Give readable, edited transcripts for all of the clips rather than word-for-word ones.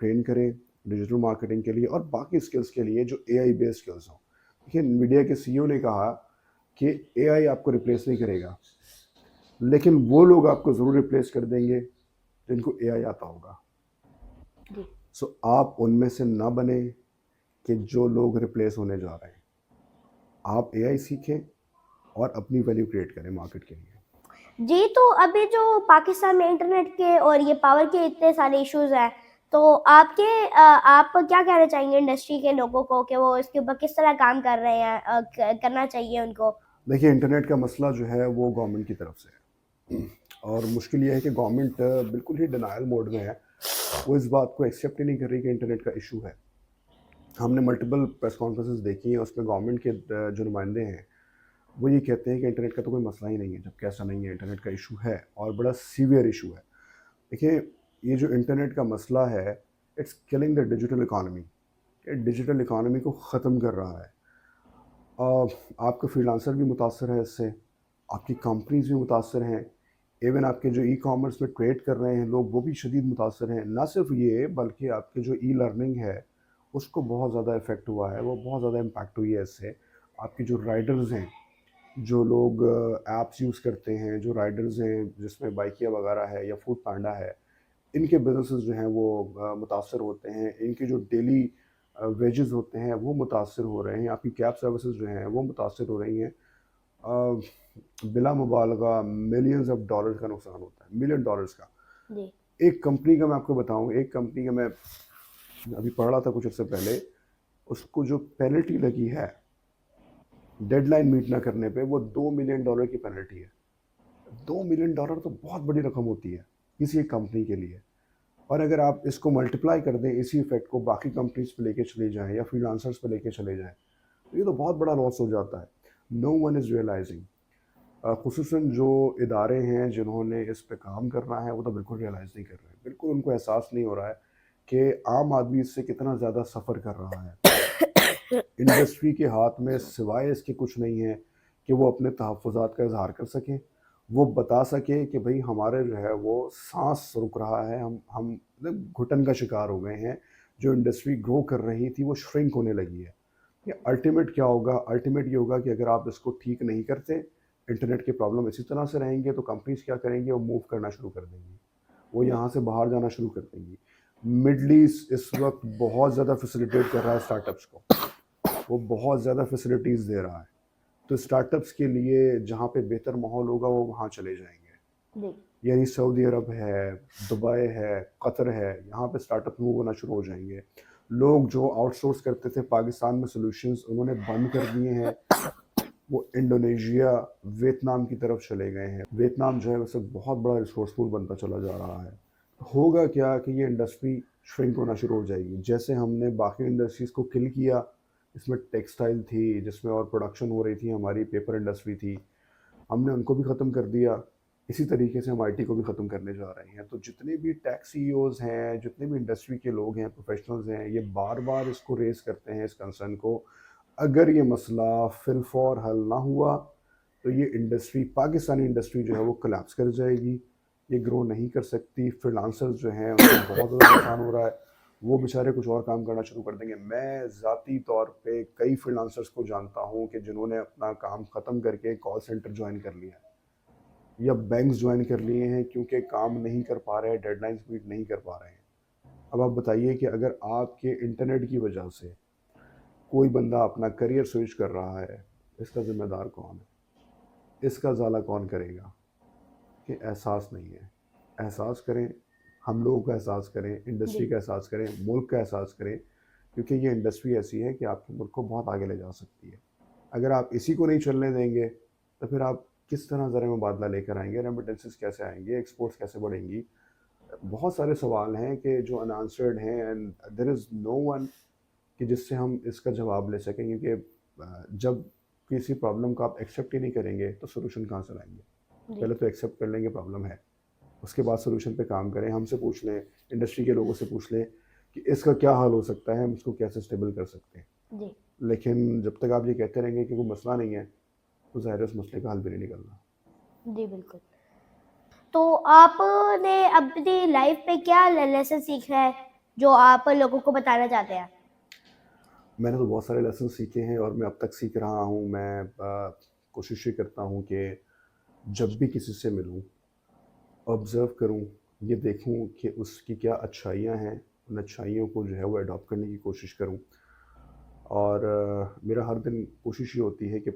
Train کریں digital marketing کے لیے اور باقی اسکلس کے لیے جو اے آئی بیس اسکلس ہوں. دیکھیے میڈیا کے سی او نے کہا کہ اے آئی آپ کو ریپلیس نہیں کرے گا, لیکن وہ لوگ آپ کو ضرور ریپلیس کر دیں گے جن کو اے آئی آتا ہوگا. جی سو آپ ان میں سے نہ بنیں کہ جو لوگ ریپلیس ہونے جا رہے ہیں. آپ اے آئی سیکھیں اور اپنی ویلیو کریٹ کریں مارکیٹ کے لیے. جی, تو ابھی جو پاکستان میں انٹرنیٹ کے اور یہ پاور کے اتنے سارے ایشوز ہیں, تو آپ کیا کہنا چاہیں گے انڈسٹری کے لوگوں کو کہ وہ اس کے اوپر کس طرح کام کر رہے ہیں, کرنا چاہیے ان کو؟ دیکھیے انٹرنیٹ کا مسئلہ جو ہے وہ گورنمنٹ کی طرف سے ہے, اور مشکل یہ ہے کہ گورنمنٹ بالکل ہی ڈینائل موڈ میں ہے. وہ اس بات کو ایکسیپٹ ہی نہیں کر رہی کہ انٹرنیٹ کا ایشو ہے. ہم نے ملٹیپل پریس کانفرنسز دیکھی ہیں, اس میں گورنمنٹ کے جو نمائندے ہیں وہ یہ کہتے ہیں کہ انٹرنیٹ کا تو کوئی مسئلہ ہی نہیں ہے, جبکہ ایسا نہیں ہے. انٹرنیٹ کا ایشو ہے اور بڑا سیویئر ایشو ہے. دیکھیے یہ جو انٹرنیٹ کا مسئلہ ہے it's killing the digital economy. Digital economy کو ختم کر رہا ہے. آپ کا فریلانسر بھی متاثر ہے اس سے, آپ کی کمپنیز بھی متاثر ہیں, ایون آپ کے جو ای کامرس میں ٹریڈ کر رہے ہیں لوگ وہ بھی شدید متاثر ہیں. نہ صرف یہ بلکہ آپ کے جو ای لرننگ ہے اس کو بہت زیادہ افیکٹ ہوا ہے, وہ بہت زیادہ امپیکٹ ہوئی ہے اس سے. آپ کی جو رائڈرز ہیں, جو لوگ ایپس یوز کرتے ہیں, جو رائڈرز ہیں جس میں بائکیا وغیرہ ہے یا فوڈ پانڈا ہے, ان کے بزنسز جو ہیں وہ متاثر ہوتے ہیں. ان کے جو ڈیلی ویجز ہوتے ہیں وہ متاثر ہو رہے ہیں. آپ کی کیب سروسز جو ہیں وہ متاثر ہو رہی ہیں. بلا مبالغہ ملینز آف ڈالرز کا نقصان ہوتا ہے, ملین ڈالرز کا. جی ایک کمپنی کا میں آپ کو بتاؤں, ایک کمپنی کا میں ابھی پڑھ رہا تھا کچھ عرصے پہلے, اس کو جو پینلٹی لگی ہے ڈیڈ لائن میٹ نہ کرنے پہ وہ $2 ملین کی پینلٹی ہے. $2 ملین تو بہت بڑی رقم ہوتی ہے کسی ایک کمپنی کے لیے. اور اگر آپ اس کو ملٹیپلائی کر دیں, اسی ایفیکٹ کو باقی کمپنیز پہ لے کے چلے جائیں یا فری لانسرز پہ لے کے چلے جائیں, تو یہ تو بہت بڑا لاس ہو جاتا ہے. نو ون از ریئلائزنگ. خصوصاً جو ادارے ہیں جنہوں نے اس پہ کام کرنا ہے وہ تو بالکل ریئلائز نہیں کر رہے ہیں. بالکل ان کو احساس نہیں ہو رہا ہے کہ عام آدمی اس سے کتنا زیادہ سفر کر رہا ہے. انڈسٹری کے ہاتھ میں سوائے اس کے کچھ نہیں ہے کہ وہ اپنے تحفظات کا اظہار کر سکیں, وہ بتا سکے کہ بھئی ہمارے جو ہے وہ سانس رک رہا ہے, ہم گھٹن کا شکار ہو گئے ہیں. جو انڈسٹری گرو کر رہی تھی وہ شرنک ہونے لگی ہے. الٹیمیٹ کیا ہوگا؟ الٹیمیٹ یہ ہوگا کہ اگر آپ اس کو ٹھیک نہیں کرتے, انٹرنیٹ کے پرابلم اسی طرح سے رہیں گے, تو کمپنیز کیا کریں گے؟ وہ موو کرنا شروع کر دیں گی, وہ یہاں سے باہر جانا شروع کر دیں گی. مڈل ایسٹ اس وقت بہت زیادہ فیسیلیٹیٹ کر رہا ہے اسٹارٹ اپس کو, وہ بہت زیادہ فیسیلیٹیز دے رہا ہے. تو اسٹارٹ اپس کے لیے جہاں پہ بہتر ماحول ہوگا وہ وہاں چلے جائیں گے. یعنی سعودی عرب ہے, دبئی ہے, قطر ہے, یہاں پہ اسٹارٹ اپ موو ہونا شروع ہو جائیں گے. لوگ جو آؤٹ سورس کرتے تھے پاکستان میں سولوشنز, انہوں نے بند کر دیے ہیں, وہ انڈونیشیا, ویتنام کی طرف چلے گئے ہیں. ویتنام جو ہے ویسے بہت بڑا ریسورسفل بنتا چلا جا رہا ہے. ہوگا کیا کہ یہ انڈسٹری شرنک ہونا شروع ہو جائے گی. جیسے ہم نے باقی انڈسٹریز کو کل کیا, اس میں ٹیکسٹائل تھی جس میں اور پروڈکشن ہو رہی تھی, ہماری پیپر انڈسٹری تھی, ہم نے ان کو بھی ختم کر دیا. اسی طریقے سے ہم آئی ٹی کو بھی ختم کرنے جا رہے ہیں. تو جتنے بھی ٹیک سی ای اوز ہیں, جتنے بھی انڈسٹری کے لوگ ہیں, پروفیشنلز ہیں, یہ بار بار اس کو ریز کرتے ہیں, اس کنسرن کو. اگر یہ مسئلہ فی الفور حل نہ ہوا تو یہ انڈسٹری, پاکستانی انڈسٹری جو ہے وہ کلیپس کر جائے گی, یہ گرو نہیں کر سکتی. فری لانسرز جو ہیں ان کو بہت زیادہ نقصان ہو رہا ہے, وہ بیچارے کچھ اور کام کرنا شروع کر دیں گے. میں ذاتی طور پہ کئی فری لانسرز کو جانتا ہوں کہ جنہوں نے اپنا کام ختم کر کے کال سینٹر جوائن کر لیا ہے یا بینکس جوائن کر لیے ہیں, کیونکہ کام نہیں کر پا رہے, ڈیڈ لائنس میٹ نہیں کر پا رہے ہیں. اب آپ بتائیے کہ اگر آپ کے انٹرنیٹ کی وجہ سے کوئی بندہ اپنا کریئر سوئچ کر رہا ہے, اس کا ذمہ دار کون ہے؟ اس کا ازالہ کون کرے گا؟ کہ احساس نہیں ہے. احساس کریں, ہم لوگوں کا احساس کریں, انڈسٹری کا احساس کریں, ملک کا احساس کریں, کیونکہ یہ انڈسٹری ایسی ہے کہ آپ کے ملک کو بہت آگے لے جا سکتی ہے. اگر آپ اسی کو نہیں چلنے دیں گے تو پھر آپ کس طرح زر مبادلہ لے کر آئیں گے؟ ریمیٹنسز کیسے آئیں گے؟ ایکسپورٹس کیسے بڑھیں گی؟ بہت سارے سوال ہیں کہ جو انآنسرڈ ہیں, and there is know one کہ جس سے ہم اس کا جواب لے سکیں, کیونکہ جب کسی پرابلم کو آپ ایکسیپٹ ہی نہیں کریں گے تو سولوشن کہاں سے لائیں گے؟ پہلے تو ایکسیپٹ کر لیں گے پرابلم ہے, اس کے بعد سولوشن پہ کام کریں. ہم سے پوچھ لیں, انڈسٹری کے لوگوں سے پوچھ لیں کہ اس کا کیا حل ہو سکتا ہے, ہم اس کو کیسے اسٹیبل کر سکتے ہیں. لیکن جب تک آپ یہ کہتے رہیں گے کہ کوئی مسئلہ نہیں ہے تو ظاہر ہے اس مسئلے کا حل بھی نہیں نکلنا. جی بالکل. تو آپ نے اپنی لائف پہ کیا لیسن سیکھا ہے جو آپ لوگوں کو بتانا چاہتے ہیں؟ میں نے تو بہت سارے لیسن سیکھے ہیں اور میں اب تک سیکھ رہا ہوں. میں کوشش یہ کرتا ہوں کہ جب بھی کسی سے ملوں آبزرو کروں, یہ دیکھوں کہ اس کی کیا اچھائیاں ہیں, ان اچھائیوں کو جو ہے وہ اڈاپٹ کرنے کی کوشش کروں. اور میرا ہر دن کوشش یہ ہوتی ہے کہ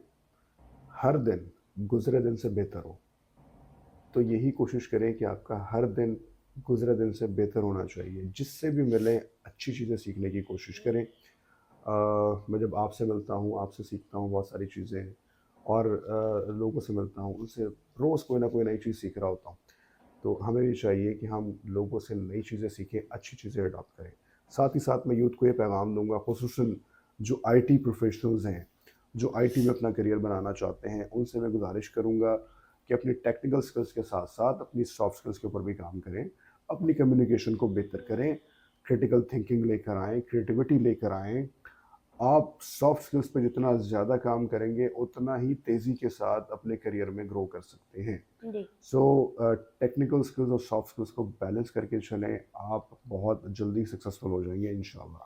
ہر دن گزرے دن سے بہتر ہو. تو یہی کوشش کریں کہ آپ کا ہر دن گزرے دن سے بہتر ہونا چاہیے. جس سے بھی ملیں اچھی چیزیں سیکھنے کی کوشش کریں. میں جب آپ سے ملتا ہوں, آپ سے سیکھتا ہوں بہت ساری چیزیں, اور لوگوں سے ملتا ہوں, ان سے روز کوئی نہ کوئی نئی چیز سیکھ رہا ہوتا ہوں. تو ہمیں بھی چاہیے کہ ہم لوگوں سے نئی چیزیں سیکھیں, اچھی چیزیں اڈاپٹ کریں. ساتھ ہی ساتھ میں یوتھ کو یہ پیغام دوں گا, خصوصاً جو آئی ٹی پروفیشنلز ہیں, جو آئی ٹی میں اپنا کریئر بنانا چاہتے ہیں, ان سے میں گزارش کروں گا کہ اپنی ٹیکنیکل سکلز کے ساتھ ساتھ اپنی سافٹ سکلز کے اوپر بھی کام کریں, اپنی کمیونیکیشن کو بہتر کریں, کریٹیکل تھنکنگ لے کر آئیں, کریٹیوٹی لے کر آئیں. آپ سافٹ سکلز پہ جتنا زیادہ کام کریں گے اتنا ہی تیزی کے ساتھ اپنے کریئر میں گرو کر سکتے ہیں. جی سو ٹیکنیکل سکلز اور سافٹ سکلز کو بیلنس کر کے چلیں, آپ بہت جلدی سکسیزفل ہو جائیں گے انشاءاللہ.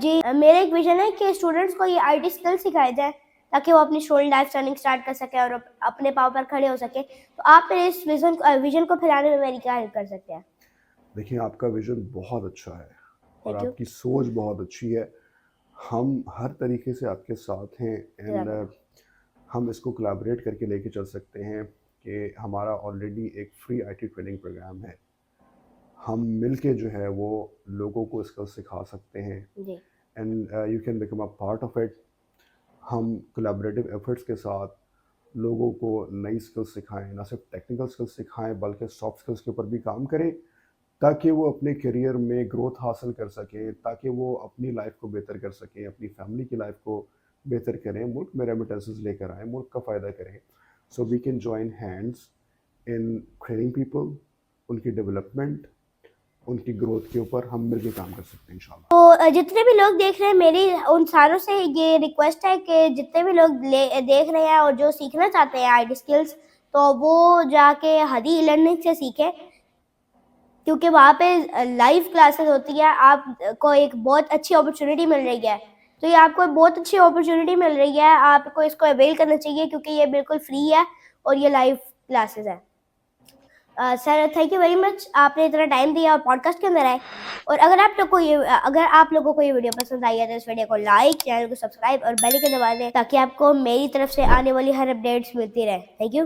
جی میرا ایک ویژن ہے کہ اسٹوڈنٹس کو یہ آئی ٹی اسکل سکھائے جائیں تاکہ وہ اپنی اسٹوڈنٹ لائف رننگ اسٹارٹ کر سکیں اور اپنے پاؤں پر کھڑے ہو سکیں. تو آپ میرے اس ویژن کو پھیلانے میں میری کیا ہیلپ کر سکتے ہیں؟ دیکھیں, آپ کا ویژن بہت اچھا ہے اور Thank you. آپ کی سوچ بہت اچھی ہے. ہم ہر طریقے سے آپ کے ساتھ ہیں, اینڈ ہم اس کو کولیبریٹ کر کے لے کے چل سکتے ہیں کہ ہمارا آلریڈی ایک free I T training program ہے. ہم مل کے جو ہے وہ لوگوں کو اس کا سکھا سکتے ہیں, جی and you can become a part of it. ہم کولیبریٹو ایفرٹس کے ساتھ لوگوں کو نئی اسکلس سکھائیں, نہ صرف ٹیکنیکل اسکلس سکھائیں بلکہ سافٹ اسکلس کے اوپر بھی کام کریں, تاکہ وہ اپنے کیریئر میں گروتھ حاصل کر سکیں, تاکہ وہ اپنی لائف کو بہتر کر سکیں, اپنی فیملی کی لائف کو بہتر کریں, ملک میں ریمیٹنسز لے کر آئیں, ملک کا فائدہ کریں. So we can join hands in training people, ان کی ڈیولپمنٹ, ان کی گروتھ کے اوپر ہم مل کے کام کر سکتے ہیں انشاءاللہ. تو جتنے بھی لوگ دیکھ رہے ہیں, میری ان ساروں سے یہ ریکویسٹ ہے کہ جتنے بھی لوگ دیکھ رہے ہیں اور جو سیکھنا چاہتے ہیں آئی ٹی اسکلس, تو وہ جا کے ہدی لرننگ سے سیکھیں, کیونکہ وہاں پہ لائیو کلاسز ہوتی ہے. آپ کو ایک بہت اچھی اپرچونیٹی مل رہی ہے. تو یہ آپ کو بہت اچھی اپرچونیٹی مل رہی ہے, آپ کو اس کو اویل کرنا چاہیے کیونکہ یہ بالکل فری ہے اور یہ لائیو کلاسز ہے. Sir thank you very much, آپ نے اتنا ٹائم دیا اور پوڈ کاسٹ کے اندر آئے. اور اگر آپ لوگوں کو یہ ویڈیو پسند آئی ہے تو اس ویڈیو کو لائک, چینل کو سبسکرائب اور بیل آئیکن دبا دیں تاکہ آپ کو میری طرف سے آنے والی ہر اپڈیٹس ملتی رہے. Thank you.